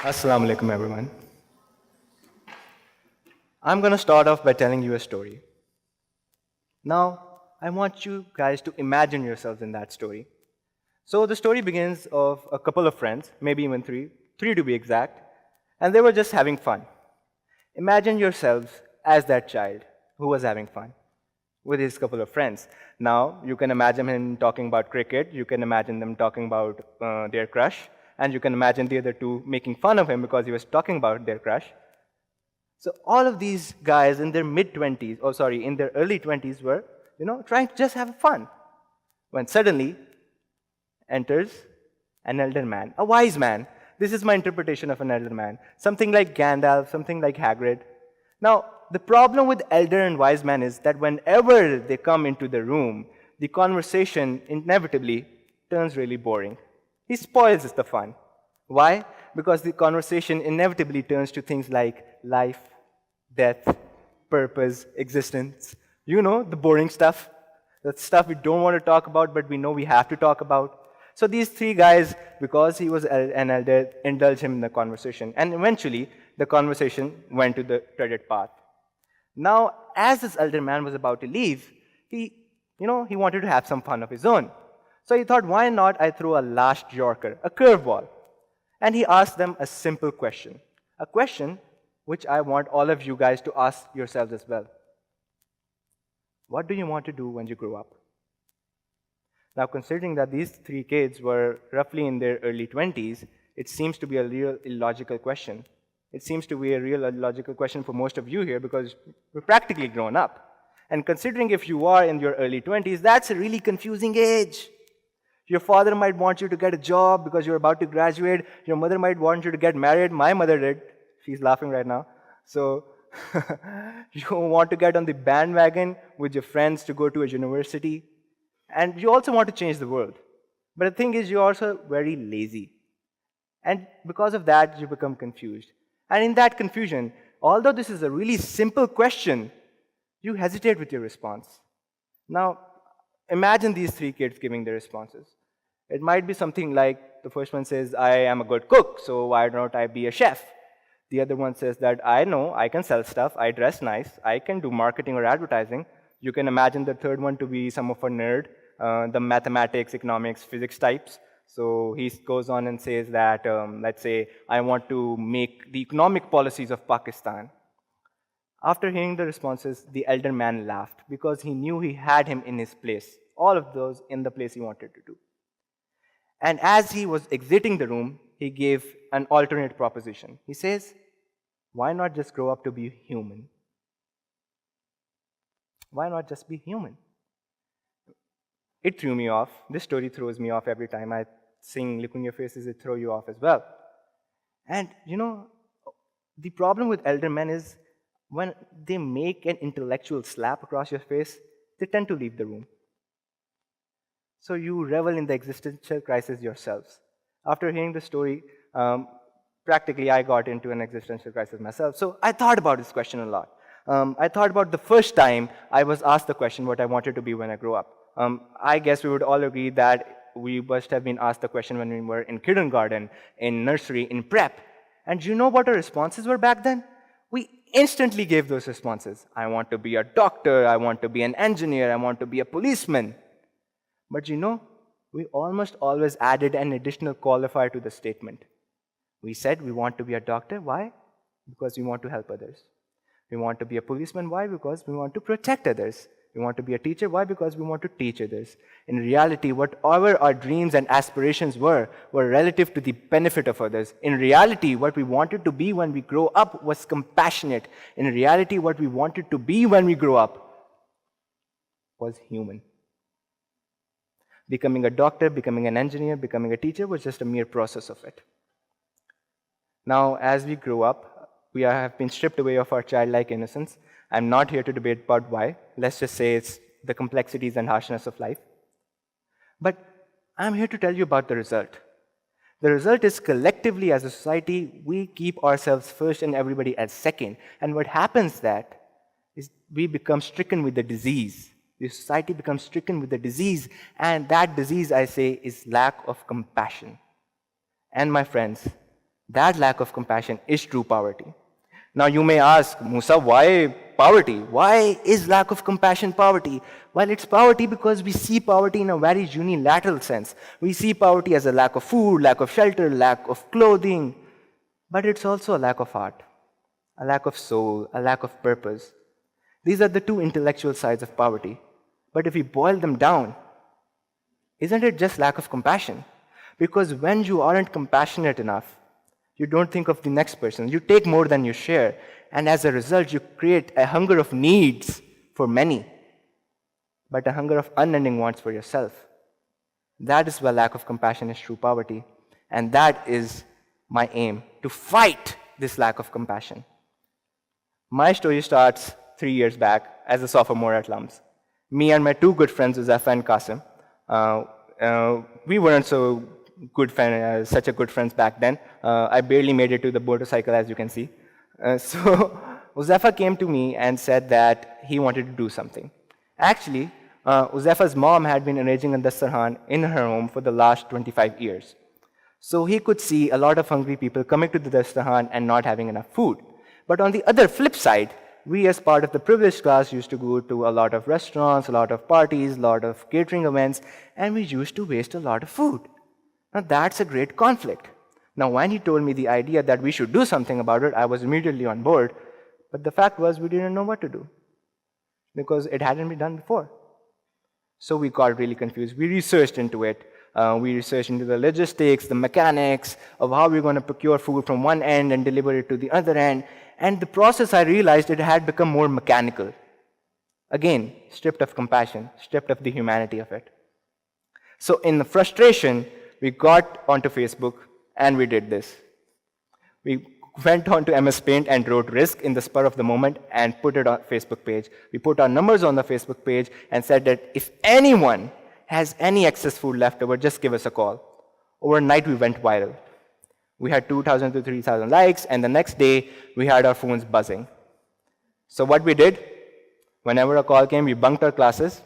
Assalamu alaikum, everyone. I'm going to start off by telling you a story. Now, I want you guys to imagine yourselves in that story. So, the story begins of a couple of friends, maybe even three to be exact, and they were just having fun. Imagine yourselves as that child who was having fun with his couple of friends. Now, you can imagine him talking about cricket, you can imagine them talking about their crush, and you can imagine the other two making fun of him because he was talking about their crush. So all of these guys in their mid-20s, oh sorry, in their early 20s were, trying to just have fun. When suddenly enters an elder man, a wise man. This is my interpretation of an elder man. Something like Gandalf, something like Hagrid. Now, the problem with elder and wise man is that whenever they come into the room, the conversation inevitably turns really boring. He spoils the fun. Why? Because the conversation inevitably turns to things like life, death, purpose, existence. You know, the boring stuff. The stuff we don't want to talk about, but we know we have to talk about. So these three guys, because he was an elder, indulged him in the conversation. And eventually, the conversation went to the dreaded path. Now, as this elder man was about to leave, he wanted to have some fun of his own. So he thought, why not I throw a last Yorker, a curveball? And he asked them a simple question. A question which I want all of you guys to ask yourselves as well. What do you want to do when you grow up? Now, considering that these three kids were roughly in their early 20s, it seems to be a real illogical question. It seems to be a real illogical question for most of you here because we're practically grown up. And considering if you are in your early 20s, that's a really confusing age. Your father might want you to get a job because you're about to graduate. Your mother might want you to get married. My mother did. She's laughing right now. So you want to get on the bandwagon with your friends to go to a university. And you also want to change the world. But the thing is, you're also very lazy. And because of that, you become confused. And in that confusion, although this is a really simple question, you hesitate with your response. Now, imagine these three kids giving their responses. It might be something like the first one says, I am a good cook, so why don't I be a chef? The other one says that I know I can sell stuff, I dress nice, I can do marketing or advertising. You can imagine the third one to be some of a nerd, the mathematics, economics, physics types. So he goes on and says that, let's say, I want to make the economic policies of Pakistan. After hearing the responses, the elder man laughed because he knew he had him in his place, all of those in the place he wanted to do. And as he was exiting the room, he gave an alternate proposition. He says, why not just grow up to be human? Why not just be human? It threw me off. This story throws me off every time I sing Look in Your Faces, it throws you off as well. And the problem with elder men is when they make an intellectual slap across your face, they tend to leave the room. So you revel in the existential crisis yourselves. After hearing the story, practically I got into an existential crisis myself. So I thought about this question a lot. I thought about the first time I was asked the question what I wanted to be when I grew up. I guess we would all agree that we must have been asked the question when we were in kindergarten, in nursery, in prep. And do you know what our responses were back then? We instantly gave those responses. I want to be a doctor, I want to be an engineer, I want to be a policeman. But we almost always added an additional qualifier to the statement. We said we want to be a doctor. Why? Because we want to help others. We want to be a policeman. Why? Because we want to protect others. We want to be a teacher. Why? Because we want to teach others. In reality, whatever our dreams and aspirations were relative to the benefit of others. In reality, what we wanted to be when we grow up was compassionate. In reality, what we wanted to be when we grow up was human. Becoming a doctor, becoming an engineer, becoming a teacher was just a mere process of it. Now, as we grow up, we have been stripped away of our childlike innocence. I'm not here to debate about why. Let's just say it's the complexities and harshness of life. But I'm here to tell you about the result. The result is collectively as a society, we keep ourselves first and everybody else second. And what happens that is we become stricken with the disease. The society becomes stricken with the disease, and that disease, I say, is lack of compassion. And my friends, That lack of compassion is true poverty. Now you may ask, Musa, why poverty? Why is lack of compassion poverty? Well, it's poverty because we see poverty in a very unilateral sense. We see poverty as a lack of food, lack of shelter, lack of clothing, but it's also a lack of heart, a lack of soul, a lack of purpose. These are the two intellectual sides of poverty. But if we boil them down, isn't it just lack of compassion? Because when you aren't compassionate enough, you don't think of the next person. You take more than you share. And as a result, you create a hunger of needs for many, but a hunger of unending wants for yourself. That is why lack of compassion is true poverty. And that is my aim, to fight this lack of compassion. My story starts 3 years back as a sophomore at LUMS. Me and my two good friends, Huzaifa and Qasim, we weren't such a good friends back then. I barely made it to the motorcycle, as you can see. So Huzaifa came to me and said that he wanted to do something. Actually, Huzaifa's mom had been arranging a Dastarkhwan in her home for the last 25 years. So he could see a lot of hungry people coming to the Dastarkhwan and not having enough food. But on the other flip side, we as part of the privileged class used to go to a lot of restaurants, a lot of parties, a lot of catering events, and we used to waste a lot of food. Now that's a great conflict. Now when he told me the idea that we should do something about it, I was immediately on board. But the fact was we didn't know what to do because it hadn't been done before. So we got really confused. We researched into it. We researched into the logistics, the mechanics of how we're going to procure food from one end and deliver it to the other end. And the process, I realized it had become more mechanical. Again, stripped of compassion, stripped of the humanity of it. So in the frustration, we got onto Facebook and we did this. We went on to MS Paint and wrote Rizq in the spur of the moment and put it on Facebook page. We put our numbers on the Facebook page and said that if anyone has any excess food left over, just give us a call. Overnight, we went viral. We had 2,000 to 3,000 likes, and the next day, we had our phones buzzing. So what we did, whenever a call came, we bunked our classes,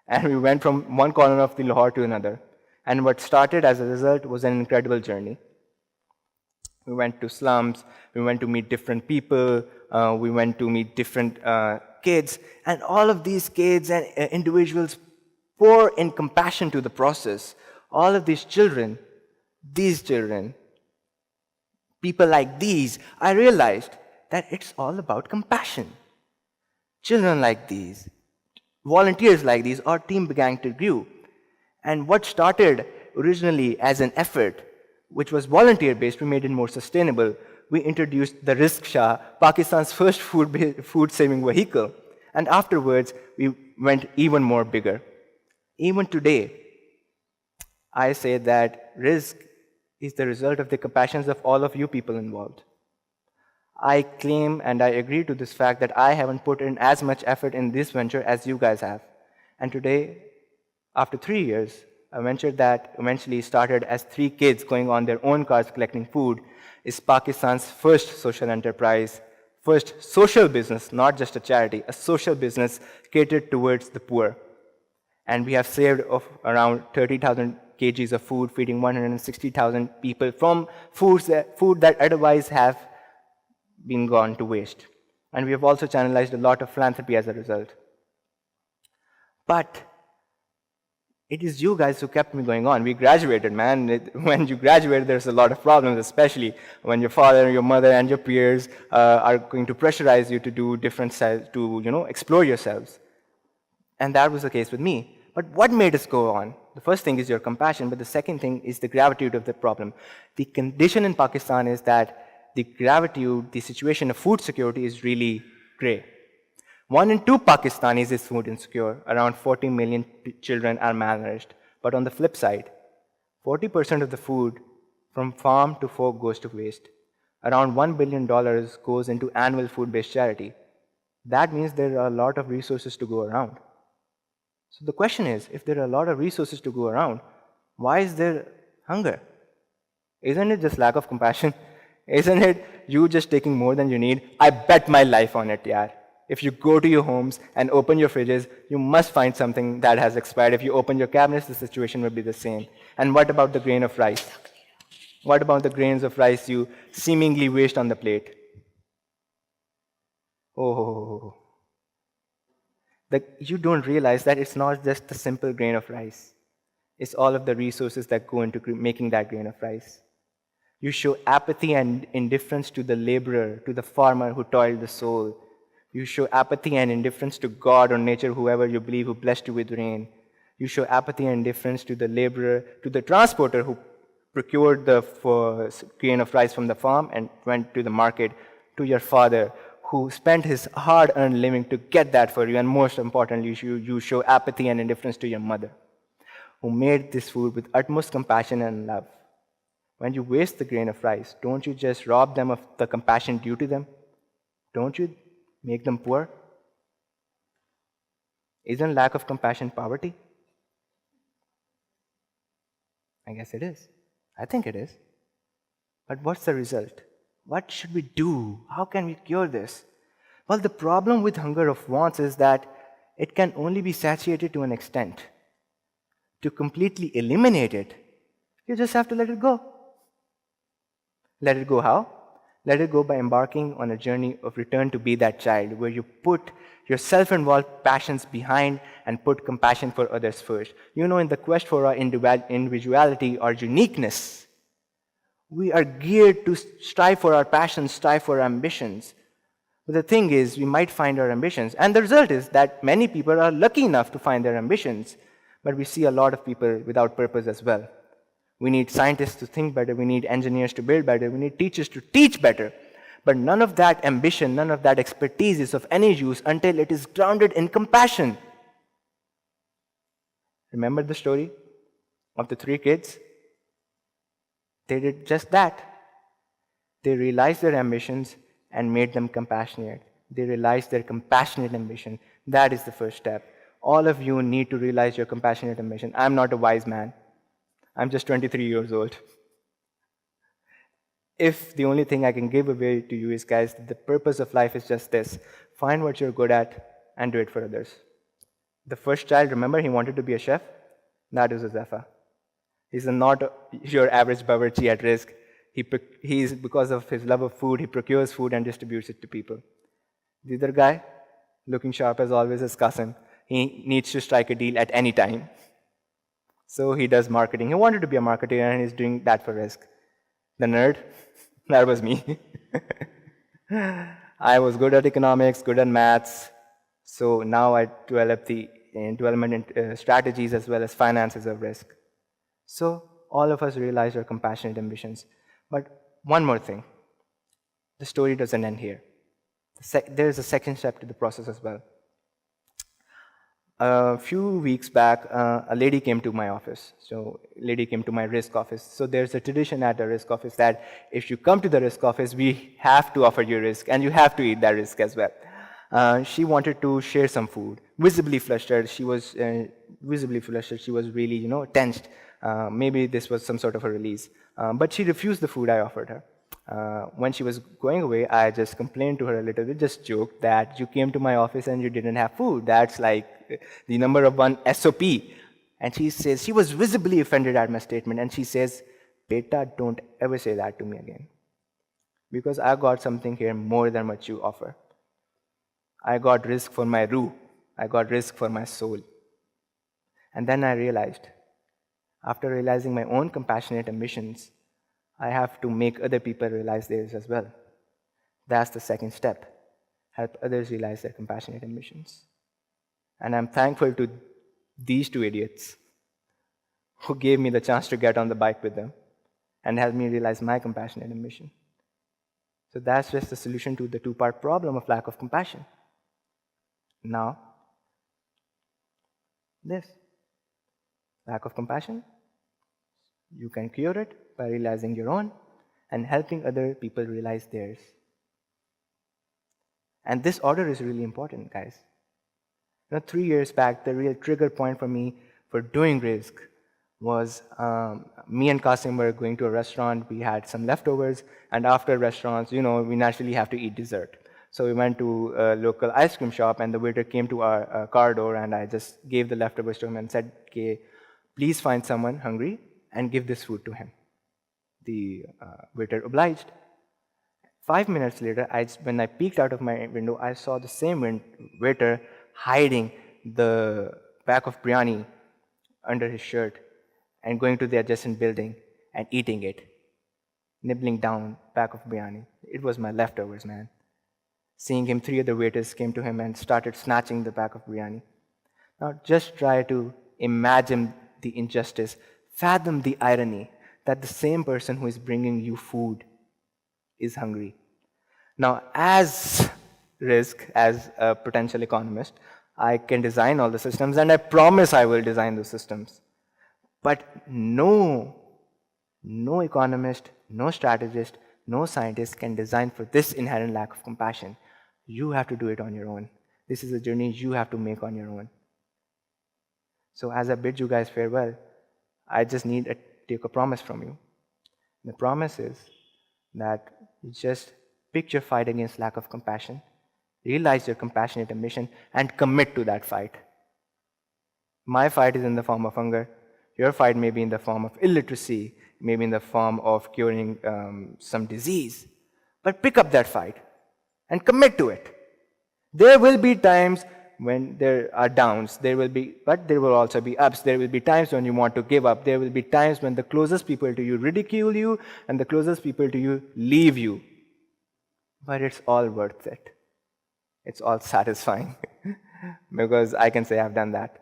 and we went from one corner of the Lahore to another. And what started as a result was an incredible journey. We went to slums, we went to meet different people, we went to meet different kids, and all of these kids and individuals pour in compassion to the process. All of these children, people like these, I realized that it's all about compassion. Children like these, volunteers like these, our team began to grow. And what started originally as an effort, which was volunteer-based, we made it more sustainable. We introduced the Rizq, Pakistan's first food-saving vehicle. And afterwards, we went even more bigger. Even today, I say that Rizq is the result of the compassions of all of you people involved. I claim and I agree to this fact that I haven't put in as much effort in this venture as you guys have. And today, after 3 years, a venture that eventually started as 3 kids going on their own cars collecting food is Pakistan's first social enterprise, first social business, not just a charity, a social business catered towards the poor. And we have saved of around 30,000 kgs of food, feeding 160,000 people from food that otherwise have been gone to waste. And we have also channelized a lot of philanthropy as a result. But it is you guys who kept me going on. We graduated, man. When you graduate, there's a lot of problems, especially when your father, your mother, and your peers are going to pressurize you to do different styles, to explore yourselves. And that was the case with me. But what made us go on? The first thing is your compassion, but the second thing is the gravitude of the problem. The condition in Pakistan is that the gravitude, the situation of food security is really gray. 1 in 2 Pakistanis is food insecure. Around 40 million children are malnourished. But on the flip side, 40% of the food from farm to fork goes to waste. Around $1 billion goes into annual food-based charity. That means there are a lot of resources to go around. So the question is, if there are a lot of resources to go around, why is there hunger? Isn't it just lack of compassion? Isn't it you just taking more than you need? I bet my life on it, yaar. If you go to your homes and open your fridges, you must find something that has expired. If you open your cabinets, the situation will be the same. And what about the grain of rice? What about the grains of rice you seemingly waste on the plate? Oh, you don't realize that it's not just the simple grain of rice. It's all of the resources that go into making that grain of rice. You show apathy and indifference to the laborer, to the farmer who toiled the soil. You show apathy and indifference to God or nature, whoever you believe, who blessed you with rain. You show apathy and indifference to the laborer, to the transporter who procured the grain of rice from the farm and went to the market, to your father who spent his hard-earned living to get that for you. And most importantly, you show apathy and indifference to your mother, who made this food with utmost compassion and love. When you waste the grain of rice, don't you just rob them of the compassion due to them? Don't you make them poor? Isn't lack of compassion poverty? I guess it is. I think it is. But what's the result? What should we do? How can we cure this? Well, the problem with hunger of wants is that it can only be satiated to an extent. To completely eliminate it, you just have to let it go. Let it go how? Let it go by embarking on a journey of return to be that child, where you put your self-involved passions behind and put compassion for others first. You know, in the quest for our individuality, our uniqueness, we are geared to strive for our passions, strive for our ambitions. But the thing is, we might find our ambitions, and the result is that many people are lucky enough to find their ambitions, but we see a lot of people without purpose as well. We need scientists to think better, we need engineers to build better, we need teachers to teach better. But none of that ambition, none of that expertise is of any use until it is grounded in compassion. Remember the story of the three kids? They did just that. They realized their ambitions and made them compassionate. They realized their compassionate ambition. That is the first step. All of you need to realize your compassionate ambition. I'm not a wise man. I'm just 23 years old. If the only thing I can give away to you is, guys, the purpose of life is just this. Find what you're good at and do it for others. The first child, remember, he wanted to be a chef? That is Huzaifa. He's not your average bawarchi at Rizq. He's, because of his love of food, he procures food and distributes it to people. The other guy, looking sharp as always, is Qasim. He needs to strike a deal at any time. So he does marketing. He wanted to be a marketer and he's doing that for Rizq. The nerd, that was me. I was good at economics, good at maths. So now I develop the development strategies as well as finances of Rizq. So all of us realize our compassionate ambitions. But one more thing, the story doesn't end here. There is a second step to the process as well. A few weeks back, a lady came to my office. So a lady came to my Rizq office. So there's a tradition at the Rizq office that if you come to the Rizq office, we have to offer you Rizq and you have to eat that Rizq as well. She wanted to share some food. Visibly flustered. She was visibly flustered. She was really, tensed. Maybe this was some sort of a release. But she refused the food I offered her. When she was going away, I just complained to her a little bit, just joked that you came to my office and you didn't have food. That's like the number of one SOP. And she says, she was visibly offended at my statement. And she says, Beta, don't ever say that to me again. Because I got something here more than what you offer. I got Rizq for my ruh. I got Rizq for my soul. And then I realized, after realizing my own compassionate ambitions, I have to make other people realize theirs as well. That's the second step. Help others realize their compassionate ambitions. And I'm thankful to these two idiots who gave me the chance to get on the bike with them and helped me realize my compassionate ambition. So that's just the solution to the two-part problem of lack of compassion. Now, this. Lack of compassion, you can cure it by realizing your own and helping other people realize theirs. And this order is really important, guys. 3 years back, the real trigger point for me for doing Rizq was me and Qasim were going to a restaurant. We had some leftovers, and after restaurants, we naturally have to eat dessert. So we went to a local ice cream shop, and the waiter came to our car door, and I just gave the leftovers to him and said, okay, please find someone hungry and give this food to him. The waiter obliged. 5 minutes later, when I peeked out of my window, I saw the same waiter hiding the pack of biryani under his shirt and going to the adjacent building and eating it, nibbling down pack of biryani. It was my leftovers, man. Seeing him, three other waiters came to him and started snatching the pack of biryani. Now, just try to imagine the injustice, fathom the irony that the same person who is bringing you food is hungry. Now, as Rizq, as a potential economist, I can design all the systems, and I promise I will design those systems. But no economist, no strategist, no scientist can design for this inherent lack of compassion. You have to do it on your own. This is a journey you have to make on your own. So as I bid you guys farewell, I just need to take a promise from you. The promise is that you just pick your fight against lack of compassion, realize your compassionate ambition, and commit to that fight. My fight is in the form of hunger. Your fight may be in the form of illiteracy, maybe in the form of curing some disease. But pick up that fight and commit to it. There will be times when there are downs, but there will also be ups. There will be times when you want to give up. There will be times when the closest people to you ridicule you and the closest people to you leave you. But it's all worth it. It's all satisfying because I can say I've done that.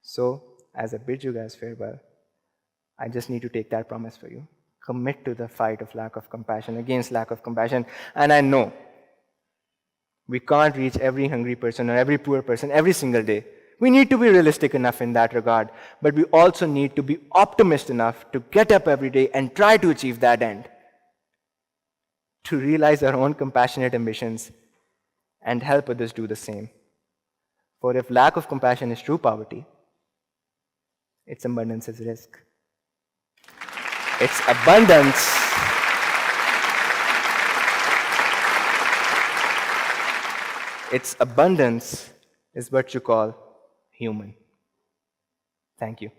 So, as I bid you guys farewell, I just need to take that promise for you. Commit to the fight of lack of compassion, against lack of compassion. And I know we can't reach every hungry person or every poor person every single day. We need to be realistic enough in that regard, but we also need to be optimist enough to get up every day and try to achieve that end. To realize our own compassionate ambitions and help others do the same. For if lack of compassion is true poverty, its abundance is risk. Its abundance is what you call human. Thank you.